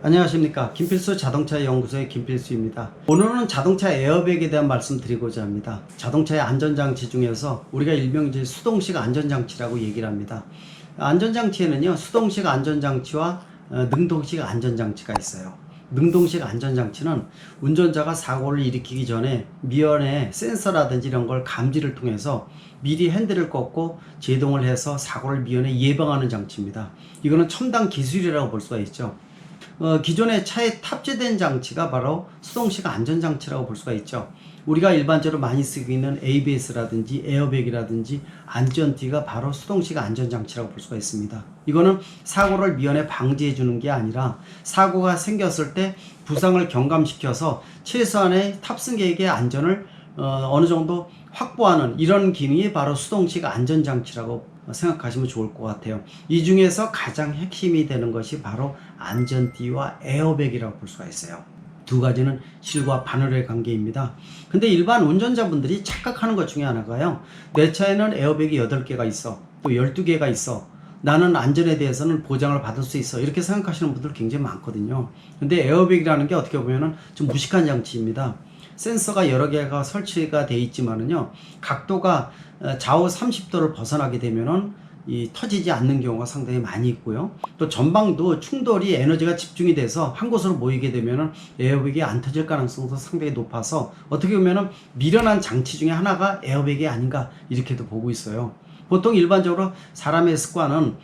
안녕하십니까. 김필수 자동차 연구소의 김필수입니다. 오늘은 자동차 에어백에 대한 말씀 드리고자 합니다. 자동차의 안전장치 중에서 우리가 일명 이제 수동식 안전장치라고 얘기를 합니다. 안전장치에는요, 수동식 안전장치와 능동식 안전장치가 있어요. 능동식 안전장치는 운전자가 사고를 일으키기 전에 미연에 센서라든지 이런 걸 감지를 통해서 미리 핸들을 꺾고 제동을 해서 사고를 미연에 예방하는 장치입니다. 이거는 첨단 기술이라고 볼 수가 있죠. 기존의 차에 탑재된 장치가 바로 수동식 안전장치라고 볼 수가 있죠. 우리가 일반적으로 많이 쓰고 있는 ABS라든지 에어백이라든지 안전띠가 바로 수동식 안전장치라고 볼 수가 있습니다. 이거는 사고를 미연에 방지해 주는 게 아니라 사고가 생겼을 때 부상을 경감시켜서 최소한의 탑승객의 안전을 어느 정도 확보하는 이런 기능이 바로 수동식 안전장치라고 생각하시면 좋을 것 같아요. 이 중에서 가장 핵심이 되는 것이 바로 안전띠와 에어백이라고 볼 수가 있어요. 두 가지는 실과 바늘의 관계입니다. 근데 일반 운전자분들이 착각하는 것 중에 하나가요, 내 차에는 에어백이 8개가 있어, 또 12개가 있어, 나는 안전에 대해서는 보장을 받을 수 있어, 이렇게 생각하시는 분들 굉장히 많거든요. 근데 에어백이라는 게 어떻게 보면은 좀 무식한 장치입니다. 센서가 여러 개가 설치가 되어 있지만은요, 각도가 좌우 30도를 벗어나게 되면은 터지지 않는 경우가 상당히 많이 있고요. 또 전방도 충돌이 에너지가 집중이 돼서 한 곳으로 모이게 되면은 에어백이 안 터질 가능성도 상당히 높아서 어떻게 보면은 미련한 장치 중에 하나가 에어백이 아닌가 이렇게도 보고 있어요. 보통 일반적으로 사람의 습관은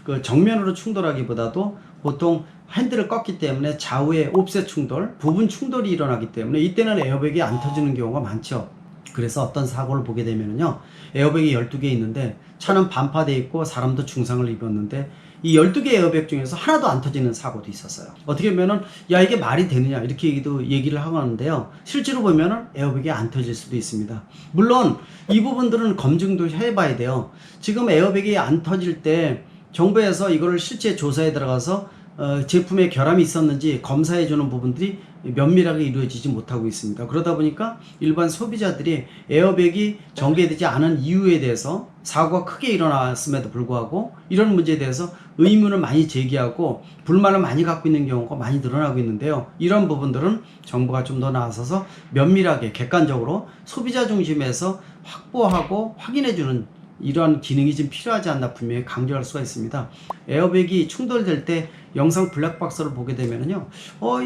그 정면으로 충돌하기보다도 보통 핸들을 꺾기 때문에 좌우의 옵셋 충돌, 부분 충돌이 일어나기 때문에 이때는 에어백이 안 터지는 경우가 많죠. 그래서 어떤 사고를 보게 되면요, 에어백이 12개 있는데 차는 반파되어 있고 사람도 중상을 입었는데 이 12개 에어백 중에서 하나도 안 터지는 사고도 있었어요. 어떻게 보면은 야, 이게 말이 되느냐 이렇게 얘기를 하는데요, 실제로 보면은 에어백이 안 터질 수도 있습니다. 물론 이 부분들은 검증도 해봐야 돼요. 지금 에어백이 안 터질 때 정부에서 이거를 실제 조사에 들어가서 제품에 결함이 있었는지 검사해주는 부분들이 면밀하게 이루어지지 못하고 있습니다. 그러다 보니까 일반 소비자들이 에어백이 전개되지 않은 이유에 대해서 사고가 크게 일어났음에도 불구하고 이런 문제에 대해서 의문을 많이 제기하고 불만을 많이 갖고 있는 경우가 많이 늘어나고 있는데요. 이런 부분들은 정부가 좀 더 나서서 면밀하게 객관적으로 소비자 중심에서 확보하고 확인해주는 이러한 기능이 좀 필요하지 않나 분명히 강조할 수가 있습니다. 에어백이 충돌될 때 영상 블랙박스를 보게 되면요,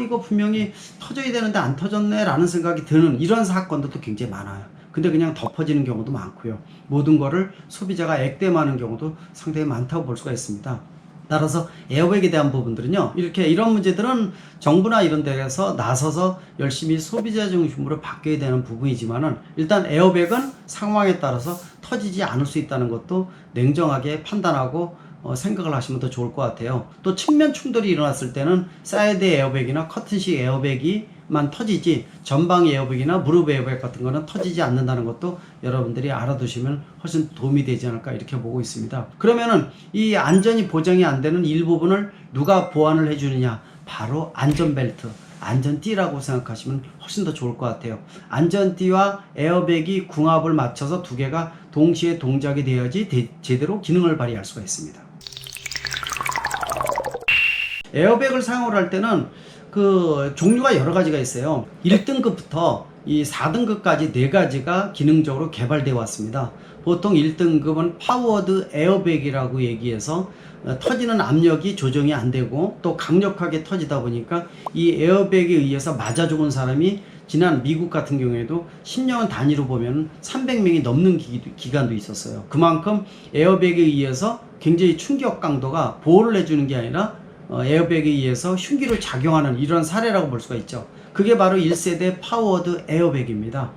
이거 분명히 터져야 되는데 안 터졌네 라는 생각이 드는 이런 사건도 굉장히 많아요. 근데 그냥 덮어지는 경우도 많고요. 모든 거를 소비자가 액땜하는 경우도 상당히 많다고 볼 수가 있습니다. 따라서 에어백에 대한 부분들은요, 이런 문제들은 정부나 이런 데에서 나서서 열심히 소비자 중심으로 바뀌어야 되는 부분이지만은 일단 에어백은 상황에 따라서 터지지 않을 수 있다는 것도 냉정하게 판단하고 생각을 하시면 더 좋을 것 같아요. 또 측면 충돌이 일어났을 때는 사이드 에어백이나 커튼식 에어백이만 터지지 전방 에어백이나 무릎 에어백 같은 거는 터지지 않는다는 것도 여러분들이 알아두시면 훨씬 도움이 되지 않을까 이렇게 보고 있습니다. 그러면은 이 안전이 보장이 안 되는 일부분을 누가 보완을 해주느냐, 바로 안전벨트, 안전띠라고 생각하시면 훨씬 더 좋을 것 같아요. 안전띠와 에어백이 궁합을 맞춰서 두 개가 동시에 동작이 되어야지 제대로 기능을 발휘할 수가 있습니다. 에어백을 사용을 할 때는 그 종류가 여러 가지가 있어요. 1등급부터 이 4등급까지 4가지가 기능적으로 개발되어 왔습니다. 보통 1등급은 파워드 에어백이라고 얘기해서 터지는 압력이 조정이 안 되고 또 강력하게 터지다 보니까 이 에어백에 의해서 맞아 죽은 사람이 지난 미국 같은 경우에도 10년 단위로 보면 300명이 넘는 기간도 있었어요. 그만큼 에어백에 의해서 굉장히 충격 강도가 보호를 해주는 게 아니라 에어백에 의해서 흉기로 작용하는 이런 사례라고 볼 수가 있죠. 그게 바로 1세대 파워드 에어백입니다.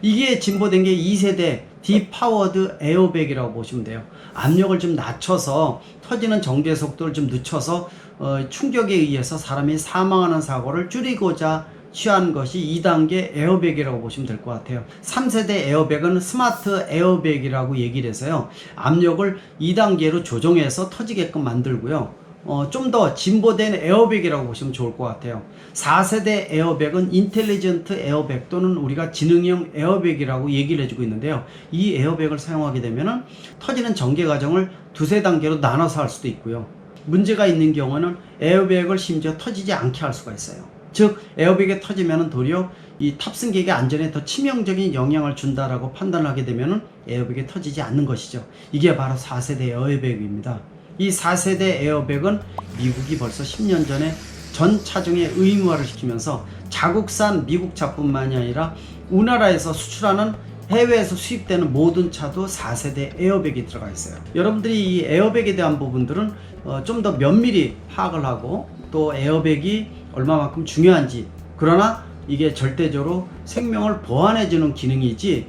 이게 진보된 게 2세대 디파워드 에어백이라고 보시면 돼요. 압력을 좀 낮춰서 터지는 정제 속도를 좀 늦춰서 충격에 의해서 사람이 사망하는 사고를 줄이고자 취한 것이 2단계 에어백이라고 보시면 될 것 같아요. 3세대 에어백은 스마트 에어백이라고 얘기를 해서요, 압력을 2단계로 조정해서 터지게끔 만들고요, 좀 더 진보된 에어백이라고 보시면 좋을 것 같아요. 4세대 에어백은 인텔리전트 에어백 또는 우리가 지능형 에어백이라고 얘기를 해주고 있는데요. 이 에어백을 사용하게 되면은 터지는 전개 과정을 두세 단계로 나눠서 할 수도 있고요. 문제가 있는 경우는 에어백을 심지어 터지지 않게 할 수가 있어요. 즉 에어백이 터지면 도리어 이 탑승객의 안전에 더 치명적인 영향을 준다라고 판단하게 되면 에어백이 터지지 않는 것이죠. 이게 바로 4세대 에어백입니다. 이 4세대 에어백은 미국이 벌써 10년 전에 전 차종에 의무화를 시키면서 자국산 미국 차뿐만이 아니라 우리나라에서 수출하는 해외에서 수입되는 모든 차도 4세대 에어백이 들어가 있어요. 여러분들이 이 에어백에 대한 부분들은 좀 더 면밀히 파악을 하고 또 에어백이 얼마만큼 중요한지, 그러나 이게 절대적으로 생명을 보완해주는 기능이지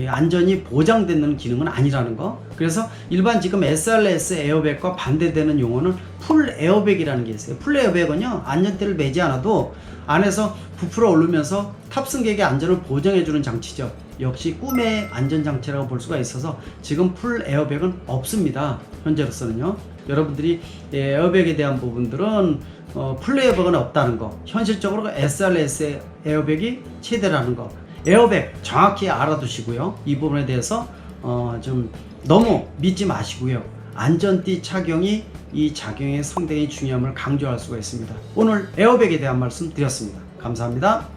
안전이 보장되는 기능은 아니라는 거. 그래서 일반 지금 SRS 에어백과 반대되는 용어는 풀 에어백이라는 게 있어요. 풀 에어백은요, 안전대를 매지 않아도 안에서 부풀어 오르면서 탑승객의 안전을 보장해주는 장치죠. 역시 꿈의 안전장치라고 볼 수가 있어서 지금 풀 에어백은 없습니다. 현재로서는요. 여러분들이 에어백에 대한 부분들은 풀 에어백은 없다는 거, 현실적으로 SRS 에어백이 최대라는 거, 에어백 정확히 알아두시고요. 이 부분에 대해서 좀 너무 믿지 마시고요. 안전띠 착용이 이 작용의 상당히 중요함을 강조할 수가 있습니다. 오늘 에어백에 대한 말씀 드렸습니다. 감사합니다.